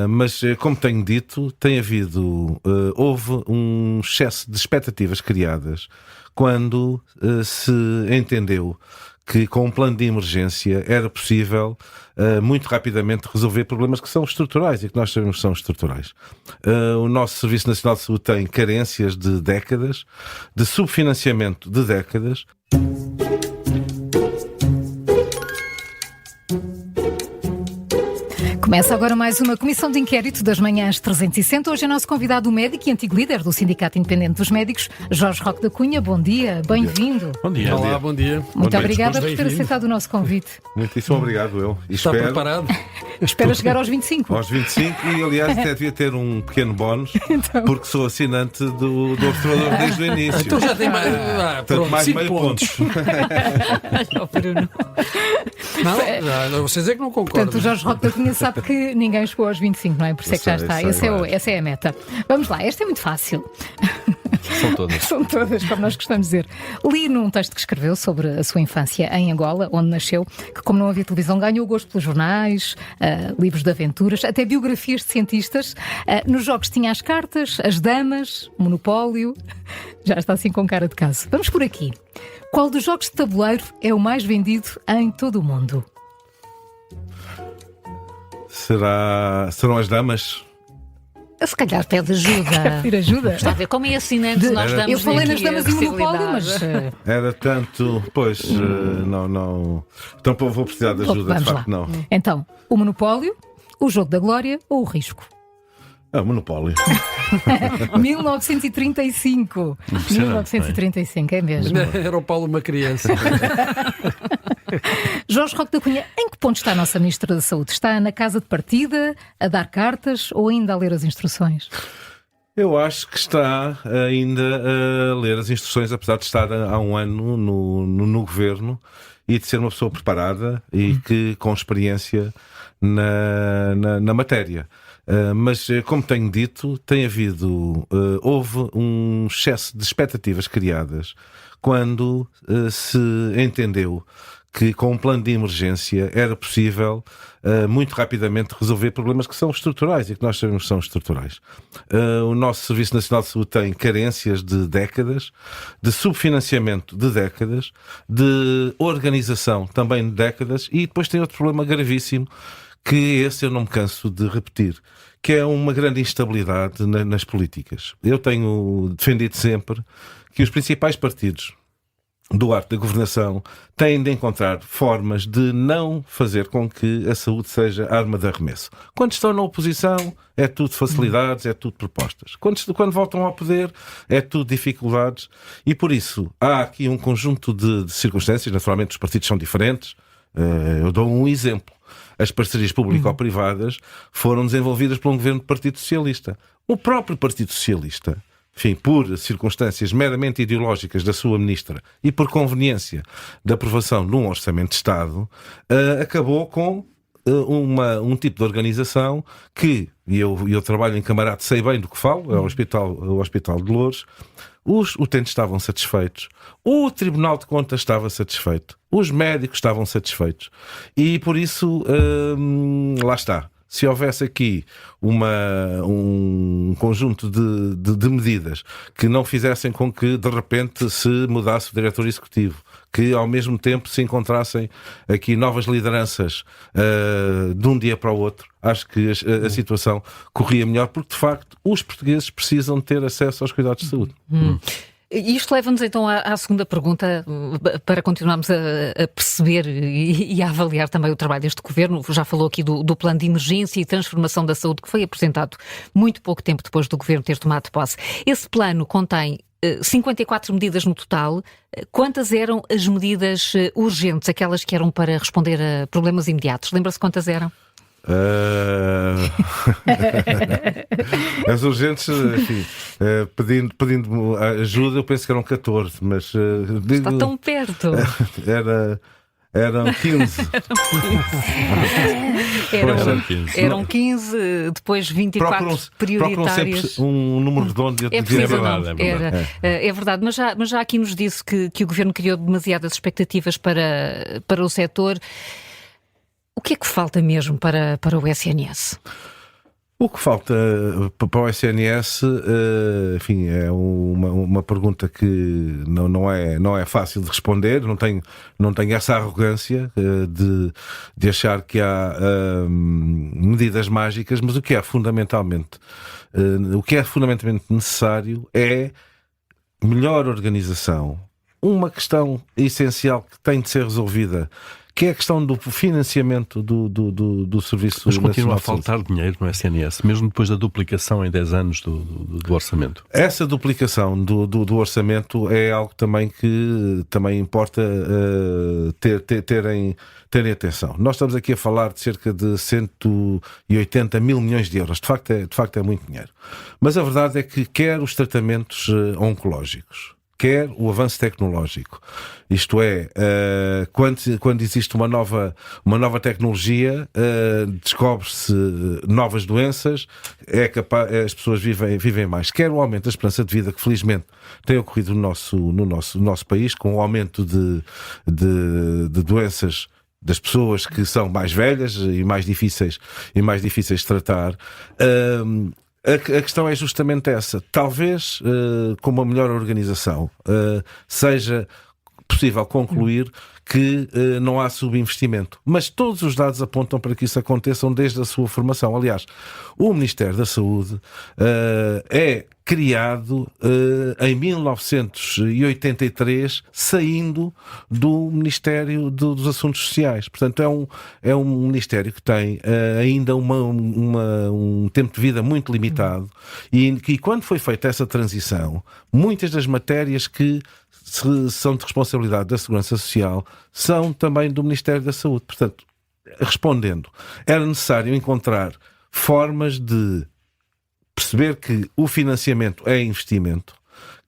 Mas, como tenho dito, houve um excesso de expectativas criadas quando se entendeu que com um plano de emergência era possível muito rapidamente resolver problemas que são estruturais e que nós sabemos que são estruturais. O nosso Serviço Nacional de Saúde tem carências de décadas, de subfinanciamento de décadas. Começa agora mais uma comissão de inquérito das manhãs 360. Hoje é nosso convidado o médico e antigo líder do Sindicato Independente dos Médicos, Jorge Roque da Cunha. Bom dia, bem-vindo. Bom dia. Olá, bom dia. Muito obrigada por ter aceitado o nosso convite. Muitíssimo obrigado, eu. Está preparado? Espera chegar aos 25. Aos 25 e, aliás, até devia ter um pequeno bónus, porque sou assinante do Observador desde o início. Então já tem mais, Portanto, mais 5 meio pontos. Olha o Bruno. Não, vocês é que não concordam. Portanto, o Jorge Roque da Cunha sabe que ninguém chegou aos 25, não é? Por isso é que já está. Essa é a meta. Vamos lá, esta é muito fácil. São todas. São todas, como nós gostamos de dizer. Li num texto que escreveu sobre a sua infância em Angola, onde nasceu, que como não havia televisão, ganhou o gosto pelos jornais, livros de aventuras, até biografias de cientistas. Nos jogos tinha as cartas, as damas, o Monopólio. Já está assim com cara de caso. Vamos por aqui. Qual dos jogos de tabuleiro é o mais vendido em todo o mundo? Serão as damas? Se calhar pede ajuda. Pedir ajuda? Está a ver como é assinante, nós damos. Eu falei nas aqui a damas e Monopólio, mas... Era tanto. Pois, não. Então vou precisar de ajuda, Vamos de facto, lá. não. Então, o Monopólio, o Jogo da Glória ou o Risco? Monopólio. 1935. 1935, é mesmo. Era o Paulo uma criança. Jorge Roque da Cunha, em que ponto está a nossa Ministra da Saúde? Está na casa de partida, a dar cartas ou ainda a ler as instruções? Eu acho que está ainda a ler as instruções, apesar de estar há um ano no governo e de ser uma pessoa preparada e que com experiência na matéria. Mas, como tenho dito, houve um excesso de expectativas criadas quando se entendeu que com um plano de emergência era possível muito rapidamente resolver problemas que são estruturais e que nós sabemos que são estruturais. O nosso Serviço Nacional de Saúde tem carências de décadas, de subfinanciamento de décadas, de organização também de décadas e depois tem outro problema gravíssimo, que esse eu não me canso de repetir, que é uma grande instabilidade nas políticas. Eu tenho defendido sempre que os principais partidos do arco da governação têm de encontrar formas de não fazer com que a saúde seja arma de arremesso. Quando estão na oposição, é tudo facilidades, é tudo propostas. Quando voltam ao poder, é tudo dificuldades. E por isso, há aqui um conjunto de circunstâncias. Naturalmente, os partidos são diferentes. Eu dou um exemplo. As parcerias público-privadas foram desenvolvidas por um governo do Partido Socialista. O próprio Partido Socialista, enfim, por circunstâncias meramente ideológicas da sua ministra e por conveniência da aprovação de um orçamento de Estado, acabou com um tipo de organização que, e eu trabalho em Camarate, sei bem do que falo, é o Hospital de Loures. Os utentes estavam satisfeitos, o Tribunal de Contas estava satisfeito, os médicos estavam satisfeitos e por isso, lá está. Se houvesse aqui um conjunto de medidas que não fizessem com que de repente se mudasse o diretor executivo, que ao mesmo tempo se encontrassem aqui novas lideranças de um dia para o outro, acho que a situação corria melhor, porque de facto os portugueses precisam ter acesso aos cuidados de saúde. Isto leva-nos então à segunda pergunta, para continuarmos a perceber e a avaliar também o trabalho deste governo. Já falou aqui do plano de emergência e transformação da saúde, que foi apresentado muito pouco tempo depois do governo ter tomado posse. Esse plano contém 54 medidas no total. Quantas eram as medidas urgentes, aquelas que eram para responder a problemas imediatos? Lembra-se quantas eram? As urgentes, enfim, pedindo ajuda, eu penso que eram 14, mas está tão perto. Eram 15. Eram 15, depois 24 prioritárias. Sempre um número redondo. É verdade, mas já aqui nos disse que o governo criou demasiadas expectativas para o setor. O que é que falta mesmo para o SNS? O que falta para o SNS, enfim, é uma pergunta que não é fácil de responder. Não tenho essa arrogância de achar que há medidas mágicas, mas o que é fundamentalmente necessário é melhor organização. Uma questão essencial que tem de ser resolvida, que é a questão do financiamento do Serviço Mas continua Nacional a de Saúde. faltar dinheiro no SNS, mesmo depois da duplicação em 10 anos do orçamento. Essa duplicação do orçamento é algo também que também importa terem atenção. Nós estamos aqui a falar de cerca de 180 mil milhões de euros. De facto é muito dinheiro. Mas a verdade é que quer os tratamentos oncológicos, quer o avanço tecnológico. Isto é, quando existe uma nova tecnologia, descobre-se novas doenças, as pessoas vivem mais. Quer o aumento da esperança de vida, que felizmente tem ocorrido no nosso país, com o aumento de doenças das pessoas que são mais velhas e mais difíceis de tratar. A questão é justamente essa. Talvez com uma melhor organização seja possível concluir que não há subinvestimento. Mas todos os dados apontam para que isso aconteça desde a sua formação. Aliás, o Ministério da Saúde é criado em 1983, saindo do Ministério dos Assuntos Sociais. Portanto, é um Ministério que tem ainda um tempo de vida muito limitado e quando foi feita essa transição, muitas das matérias que são de responsabilidade da Segurança Social são também do Ministério da Saúde. Portanto, respondendo, era necessário encontrar formas de perceber que o financiamento é investimento,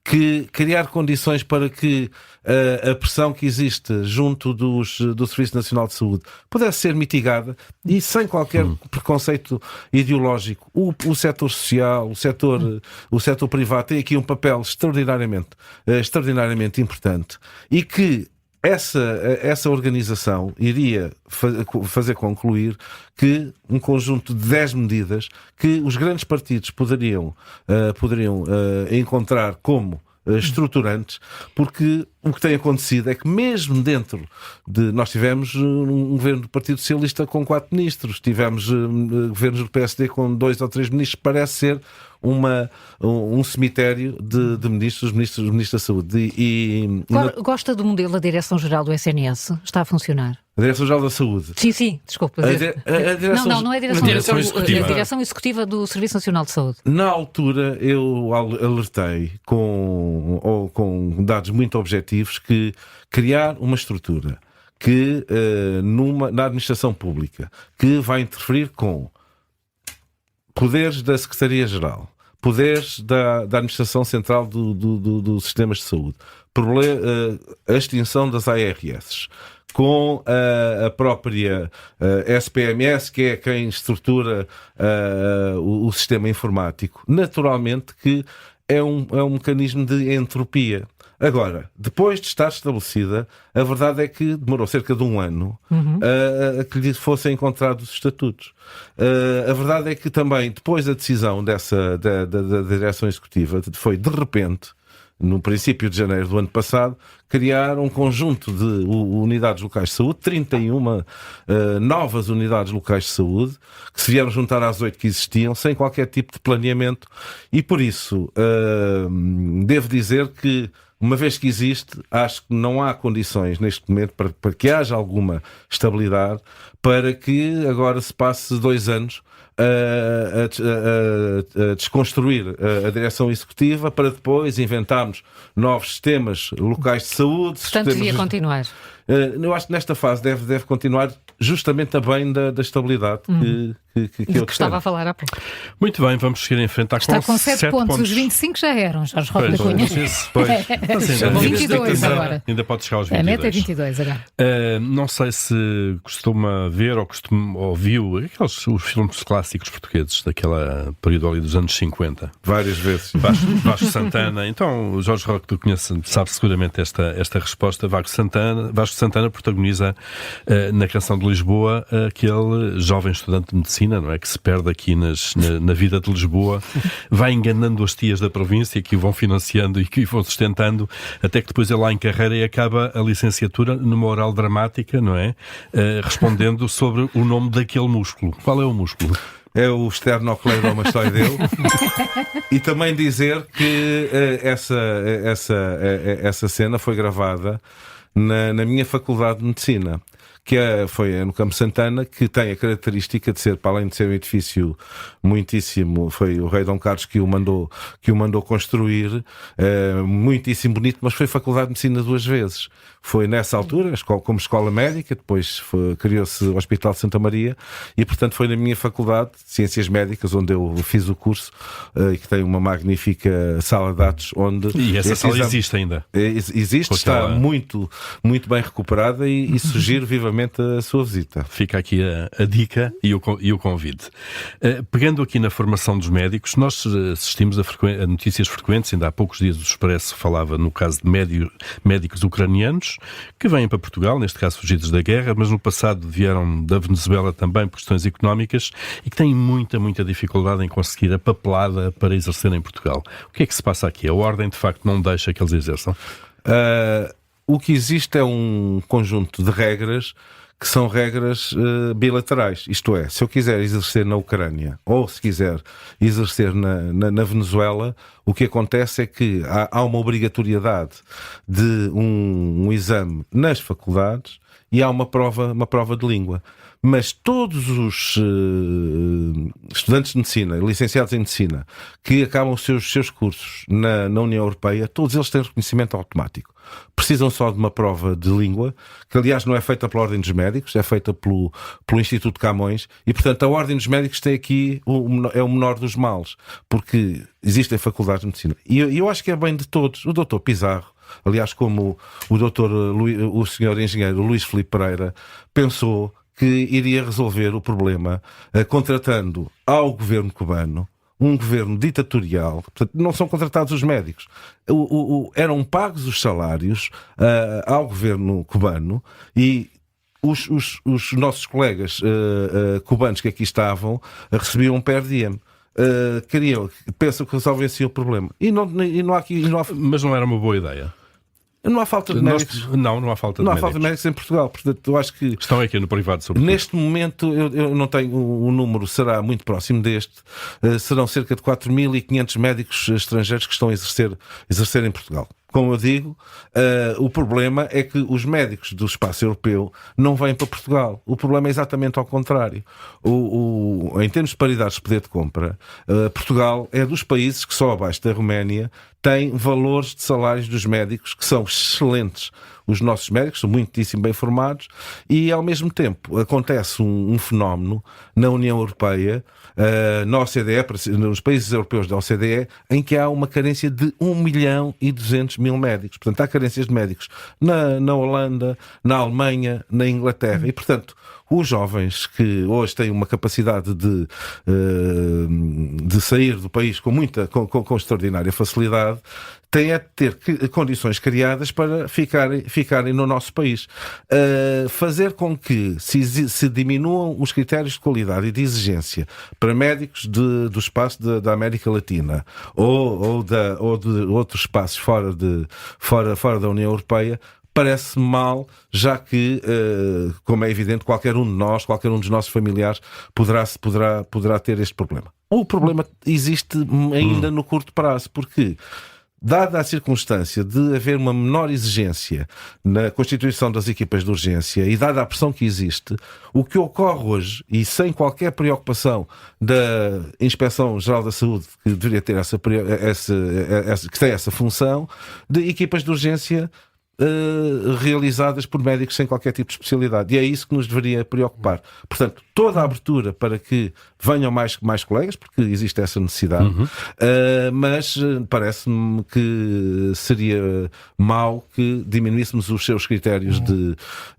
que criar condições para que a pressão que existe junto do Serviço Nacional de Saúde pudesse ser mitigada e sem qualquer preconceito ideológico. O setor social, o setor privado tem aqui um papel extraordinariamente importante e que essa organização iria fazer concluir que um conjunto de 10 medidas que os grandes partidos poderiam encontrar como estruturantes, porque o que tem acontecido é que mesmo dentro nós tivemos um governo do Partido Socialista com 4 ministros, tivemos governos do PSD com 2 ou 3 ministros, parece ser um cemitério de ministros da Saúde. Gosta do modelo da Direção-Geral do SNS? Está a funcionar? A Direção-Geral da Saúde. Sim, desculpa. Não é a Direção Executiva. A Direção Executiva do Serviço Nacional de Saúde. Na altura eu alertei com dados muito objetivos que criar uma estrutura que na administração pública que vai interferir com poderes da Secretaria-Geral, poderes da Administração Central dos Sistemas de Saúde, a extinção das ARS, com a própria SPMS, que é quem estrutura o sistema informático. Naturalmente que é um mecanismo de entropia. Agora, depois de estar estabelecida, a verdade é que demorou cerca de 1 ano a que lhe fossem encontrados os estatutos. A verdade é que também, depois da decisão da Direção Executiva, foi de repente, no princípio de janeiro do ano passado, criar um conjunto de unidades locais de saúde, 31 novas unidades locais de saúde, que se vieram juntar às 8 que existiam, sem qualquer tipo de planeamento. E por isso, devo dizer que, uma vez que existe, acho que não há condições neste momento para que haja alguma estabilidade, para que agora se passe 2 anos a desconstruir a Direção Executiva para depois inventarmos novos sistemas locais de saúde. Portanto, devia continuar. Eu acho que nesta fase deve continuar justamente a bem da estabilidade que eu estava a falar há pouco. Muito bem, vamos seguir em frente. Está com 7 pontos. Os 25 já eram, Jorge Roque da Cunha. 22 agora. Ainda pode chegar aos 22. A meta é 22 agora. Não sei se costuma ver ou viu os filmes clássicos portugueses daquela período ali dos anos 50. Várias vezes. Vasco Santana. Então, o Jorge Roque, tu conheces, sabe seguramente esta resposta. Vasco Santana protagoniza na Canção de Lisboa aquele jovem estudante de medicina medicina, não é? Que se perde aqui na vida de Lisboa, vai enganando as tias da província que o vão financiando e que o vão sustentando, até que depois ele lá em carreira e acaba a licenciatura numa oral dramática, não é? Respondendo sobre o nome daquele músculo. Qual é o músculo? É o esternocleidomastoideu. E também dizer que essa cena foi gravada na minha Faculdade de Medicina, que foi no Campo Santana, que tem a característica de ser, para além de ser um edifício muitíssimo, foi o rei Dom Carlos que o mandou construir, muitíssimo bonito, mas foi Faculdade de Medicina 2 vezes. Foi nessa altura, como escola médica, depois criou-se o Hospital de Santa Maria e, portanto, foi na minha Faculdade de Ciências Médicas, onde eu fiz o curso, e que tem uma magnífica sala de atos, onde... E essa sala existe ainda? Existe, está muito, muito bem recuperada e sugiro vivamente a sua visita. Fica aqui a dica e o convite. Pegando aqui na formação dos médicos, nós assistimos a notícias frequentes, ainda há poucos dias o Expresso falava no caso de médicos ucranianos, que vêm para Portugal, neste caso fugidos da guerra, mas no passado vieram da Venezuela também por questões económicas e que têm muita, muita dificuldade em conseguir a papelada para exercer em Portugal. O que é que se passa aqui? A Ordem, de facto, não deixa que eles exerçam? O que existe é um conjunto de regras que são regras bilaterais. Isto é, se eu quiser exercer na Ucrânia ou se quiser exercer na Venezuela, o que acontece é que há uma obrigatoriedade de um exame nas faculdades e há uma prova de língua. Mas todos os estudantes de medicina, licenciados em medicina, que acabam os seus cursos na União Europeia, todos eles têm reconhecimento automático. Precisam só de uma prova de língua, que aliás não é feita pela Ordem dos Médicos, é feita pelo Instituto de Camões, e portanto a Ordem dos Médicos tem aqui é o menor dos males, porque existem faculdades de medicina. E eu acho que é bem de todos. O Dr. Pizarro, aliás, como o senhor engenheiro Luís Filipe Pereira, pensou que iria resolver o problema contratando ao governo cubano um governo ditatorial. Portanto, não são contratados os médicos. Eram pagos os salários ao governo cubano e os nossos colegas cubanos que aqui estavam recebiam um per diem. Pensam que resolvem-se o problema. E não há aqui... Mas não era uma boa ideia? Não há falta de médicos. Não há falta de médicos. Não há falta de médicos em Portugal. Portanto, eu acho que... Estão aqui no privado, sobretudo. Neste momento, eu não tenho... O número será muito próximo deste. Serão cerca de 4.500 médicos estrangeiros que estão a exercer em Portugal. Como eu digo, o problema é que os médicos do espaço europeu não vêm para Portugal. O problema é exatamente ao contrário. Em termos de paridade de poder de compra, Portugal é dos países que só abaixo da Roménia tem valores de salários dos médicos que são excelentes. Os nossos médicos são muitíssimo bem formados e, ao mesmo tempo, acontece um fenómeno na União Europeia, na OCDE, nos países europeus da OCDE, em que há uma carência de 1.200.000 médicos. Portanto, há carências de médicos na Holanda, na Alemanha, na Inglaterra. E, portanto, os jovens que hoje têm uma capacidade de sair do país com extraordinária facilidade têm a ter condições criadas para ficarem no nosso país. Fazer com que se diminuam os critérios de qualidade e de exigência para médicos do espaço da América Latina ou de outros espaços fora da União Europeia, parece-me mal, já que, como é evidente, qualquer um dos nossos familiares poderá ter este problema. O problema existe ainda no curto prazo, porque, dada a circunstância de haver uma menor exigência na constituição das equipas de urgência e dada a pressão que existe, o que ocorre hoje, e sem qualquer preocupação da Inspeção-Geral da Saúde, que deveria ter que tem essa função, de equipas de urgência realizadas por médicos sem qualquer tipo de especialidade. E é isso que nos deveria preocupar. Portanto, toda a abertura para que venham mais colegas, porque existe essa necessidade, mas parece-me que seria mau que diminuíssemos os seus critérios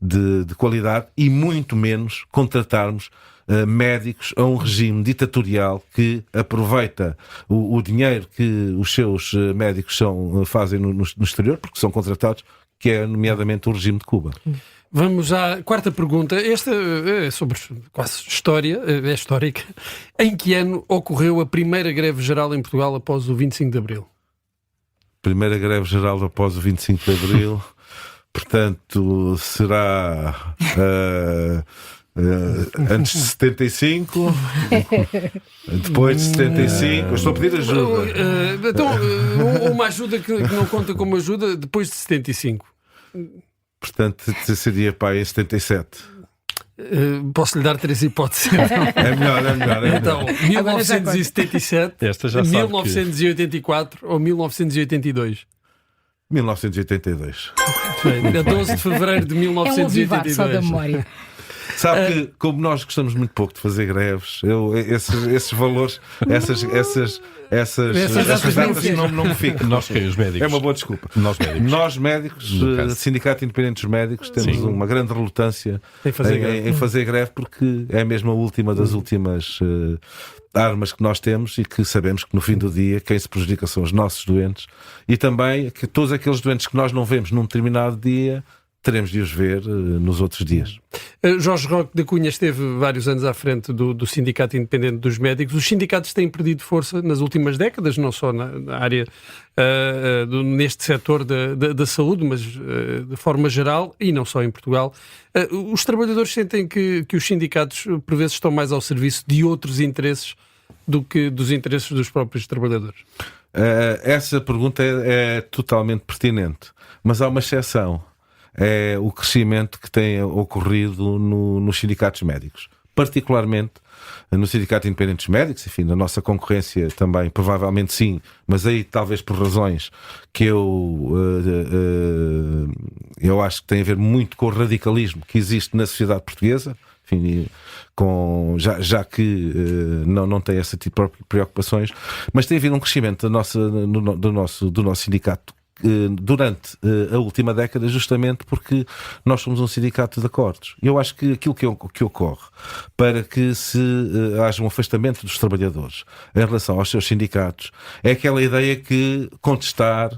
de qualidade e muito menos contratarmos médicos a um regime ditatorial que aproveita o dinheiro que os seus médicos fazem no exterior, porque são contratados, que é nomeadamente o regime de Cuba. Vamos à quarta pergunta. Esta é sobre quase história, é histórica. Em que ano ocorreu a primeira greve geral em Portugal após o 25 de Abril? Primeira greve geral após o 25 de Abril, portanto, será antes de 75, depois de 75. Eu estou a pedir ajuda. Então, uma ajuda que não conta como ajuda depois de 75. Portanto, seria para em 77. Posso lhe dar 3 hipóteses. É melhor. Então, 1977, Esta já sabe 1984 ou 1982? 1982. Bem, a 12 de fevereiro de É um avivar só da 1982. memória. Sabe que, como nós gostamos muito pouco de fazer greves, esses valores, essas datas não me ficam. Nós quem? Os médicos? É uma boa desculpa. Nós médicos. Nós médicos, Sindicato Independente dos Médicos, temos uma grande relutância em fazer greve, porque é mesmo a última das últimas armas que nós temos, e que sabemos que no fim do dia quem se prejudica são os nossos doentes, e também que todos aqueles doentes que nós não vemos num determinado dia teremos de os ver nos outros dias. Jorge Roque da Cunha esteve vários anos à frente do Sindicato Independente dos Médicos. Os sindicatos têm perdido força nas últimas décadas, não só na área, neste setor da saúde, mas de forma geral, e não só em Portugal. Os trabalhadores sentem que os sindicatos, por vezes, estão mais ao serviço de outros interesses do que dos interesses dos próprios trabalhadores. Essa pergunta é totalmente pertinente, mas há uma exceção. É o crescimento que tem ocorrido nos sindicatos médicos, particularmente no Sindicato Independente dos Médicos, enfim, na nossa concorrência também, provavelmente sim, mas aí talvez por razões que eu acho que tem a ver muito com o radicalismo que existe na sociedade portuguesa, enfim, já que não tem esse tipo de preocupações, mas tem havido um crescimento do nosso sindicato durante a última década, justamente porque nós somos um sindicato de acordos. Eu acho que aquilo que ocorre para que haja um afastamento dos trabalhadores em relação aos seus sindicatos é aquela ideia que contestar,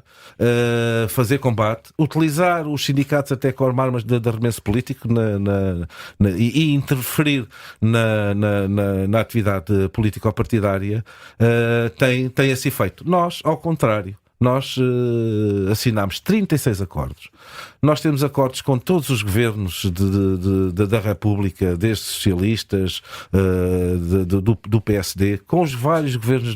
fazer combate, utilizar os sindicatos até como armas de arremesso político e interferir na atividade político-partidária tem esse efeito. Nós, ao contrário, nós assinámos 36 acordos. Nós temos acordos com todos os governos da República, desde socialistas, do PSD, com os vários governos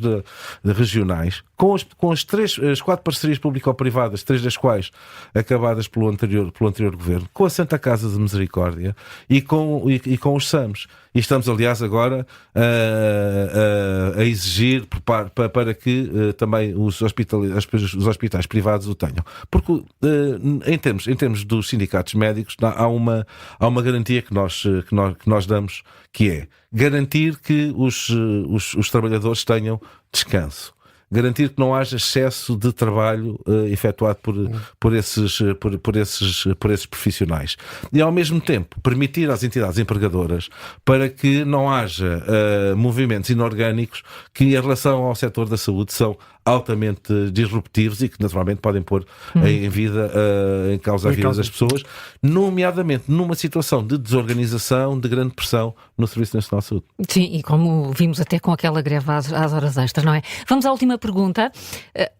regionais, com as 4 parcerias público-privadas, 3 das quais acabadas pelo anterior governo, com a Santa Casa de Misericórdia e com os SAMs. E estamos, aliás, agora a exigir para que também os hospitais privados o tenham. Porque em termos dos sindicatos médicos há uma garantia que nós damos, que é garantir que os trabalhadores tenham descanso. Garantir que não haja excesso de trabalho efetuado por esses profissionais. E, ao mesmo tempo, permitir às entidades empregadoras para que não haja movimentos inorgânicos que, em relação ao setor da saúde, são altamente disruptivos e que, naturalmente, podem pôr em causa a vida das pessoas, nomeadamente numa situação de desorganização, de grande pressão no Serviço Nacional de Saúde. Sim, e como vimos até com aquela greve às horas extras, não é? Vamos à última pergunta.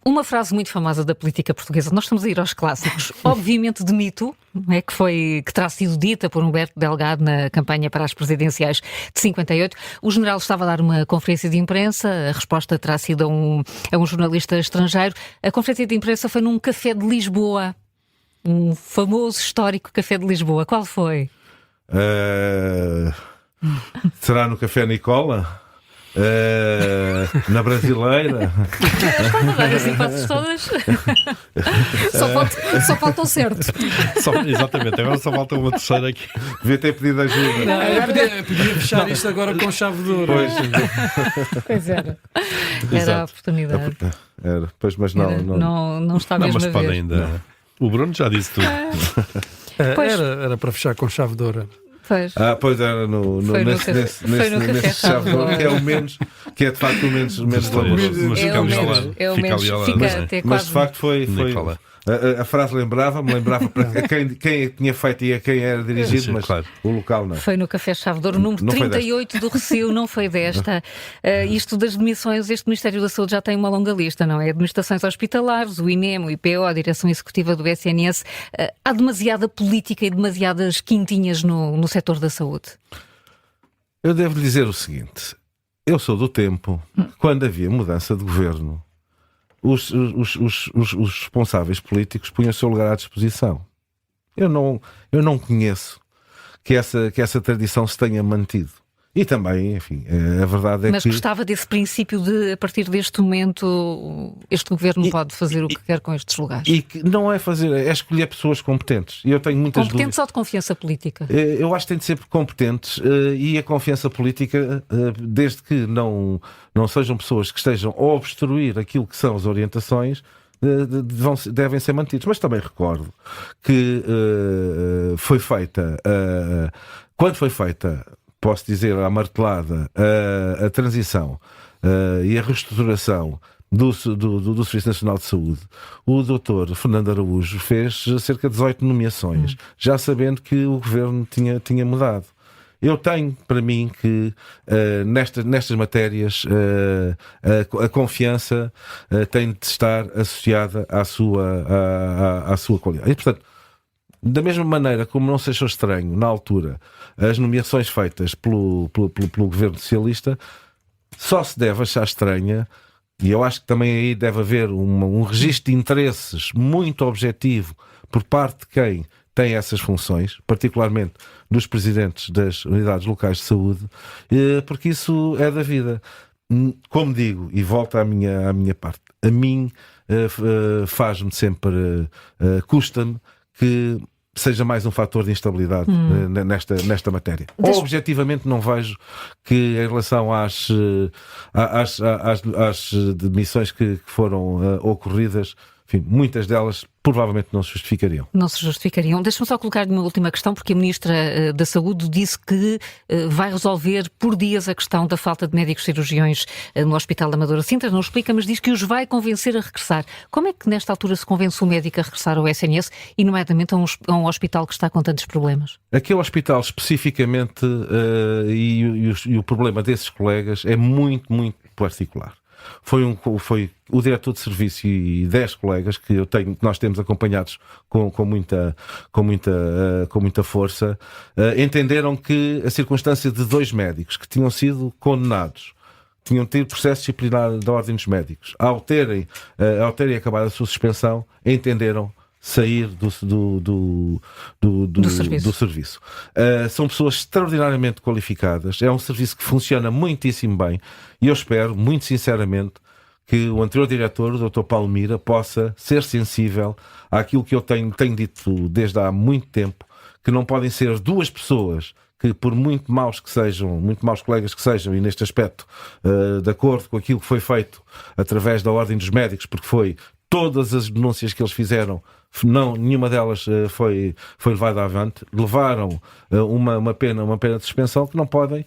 Uma frase muito famosa da política portuguesa. Nós estamos a ir aos clássicos. Obviamente de mito, é que terá sido dita por Humberto Delgado na campanha para as presidenciais de 58. O general estava a dar uma conferência de imprensa, a resposta terá sido a um jornalista estrangeiro. A conferência de imprensa foi num café de Lisboa, um famoso histórico café de Lisboa. Qual foi? Será no Café Nicola? Na Brasileira? As hipóteses todas? Só falta o certo. Exatamente, agora só falta uma terceira aqui. Devia ter pedido ajuda. Podia fechar isto agora com chave de ouro. Pois era. Era a oportunidade. Era, pois, mas não está mesmo mas a pode ver. ainda. Não. O Bruno já disse tudo. Era para fechar com chave de ouro. Pois. Pois era nesse chave de ouro, que é de facto o menos valoroso. Mas É o menos. fica ali ao lado. Fica até Mas quase. de facto foi Nicola. A frase lembrava para quem tinha feito e a quem era dirigido, Sim, mas claro. o local não. Foi no Café Chave de Ouro, número Não foi 38 do Recio, não foi desta. Isto das demissões, este Ministério da Saúde já tem uma longa lista, não é? Administrações hospitalares, o INEM, o IPO, a Direção Executiva do SNS. Há demasiada política e demasiadas quintinhas no setor da saúde. Eu devo dizer o seguinte: eu sou do tempo quando havia mudança de governo, os responsáveis políticos punham o seu lugar à disposição. Eu não conheço que essa tradição se tenha mantido. E também, enfim, a verdade é Mas que... gostava desse princípio de, a partir deste momento, este governo pode fazer o que quer com estes lugares. E que não é fazer, é escolher pessoas competentes. E eu tenho muitas Competentes dúvidas. ou de confiança política? Eu acho que tem de ser competentes, e a confiança política, desde que não sejam pessoas que estejam a obstruir aquilo que são as orientações, devem ser mantidos. Mas também recordo que foi feita, quando foi feita, posso dizer, a martelada, a transição e a reestruturação do Serviço Nacional de Saúde, o Dr. Fernando Araújo fez cerca de 18 nomeações, já sabendo que o governo tinha mudado. Eu tenho para mim que nestas matérias a confiança tem de estar associada à sua qualidade. E, portanto, da mesma maneira como não se achou estranho, na altura, as nomeações feitas pelo governo socialista, só se deve achar estranha, e eu acho que também aí deve haver um registro de interesses muito objetivo por parte de quem tem essas funções, particularmente dos presidentes das unidades locais de saúde, porque isso é da vida. Como digo, e volto à minha parte, a mim faz-me sempre, custa-me que seja mais um fator de instabilidade nesta matéria. Objetivamente não vejo que, em relação às demissões que foram ocorridas, enfim, muitas delas provavelmente não se justificariam. Não se justificariam. Deixa-me só colocar-lhe uma última questão, porque a Ministra da Saúde disse que vai resolver por dias a questão da falta de médicos cirurgiões no Hospital da Amadora Sintra. Não explica, mas diz que os vai convencer a regressar. Como é que nesta altura se convence o médico a regressar ao SNS e, nomeadamente, a um hospital que está com tantos problemas? Aquele hospital especificamente e o problema desses colegas é muito, muito particular. Foi o diretor de serviço e 10 colegas que nós temos acompanhados com muita força, entenderam que a circunstância de 2 médicos que tinham sido condenados, tinham tido processo disciplinar da Ordem dos Médicos, ao terem acabado a sua suspensão, entenderam sair do serviço. São pessoas extraordinariamente qualificadas, é um serviço que funciona muitíssimo bem, e eu espero, muito sinceramente, que o anterior diretor, o Dr. Paulo Mira, possa ser sensível àquilo que eu tenho dito desde há muito tempo, que não podem ser 2 pessoas que, por muito maus colegas que sejam, e neste aspecto, de acordo com aquilo que foi feito através da Ordem dos Médicos, porque foi todas as denúncias que eles fizeram, nenhuma delas foi levada avante, levaram uma pena de suspensão, que não podem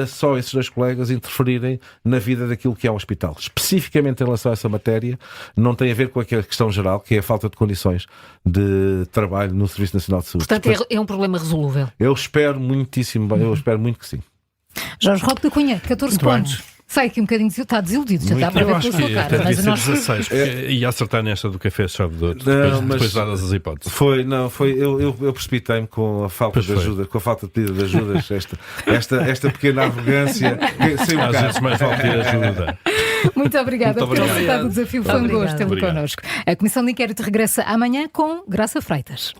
só esses 2 colegas interferirem na vida daquilo que é o hospital. Especificamente em relação a essa matéria, não tem a ver com aquela questão geral, que é a falta de condições de trabalho no Serviço Nacional de Saúde. Portanto, é um problema resolúvel. Eu espero muitíssimo bem, eu espero muito que sim. Jorge Roque da Cunha, 14 pontos. Sai aqui um bocadinho, está desiludido, já está para ver pela sua cara. Mas Mas nós... 16, ia acertar nesta do Café Chave de Ouro, depois dadas as hipóteses. Eu precipitei-me com a falta de ajuda, com a falta de pedido de ajudas, esta pequena arrogância. Às vezes mais vale ter ajuda. Muito obrigada por ter aceitado o desafio, foi um gosto tê-lo Obrigado. connosco. A Comissão de Inquérito regressa amanhã com Graça Freitas.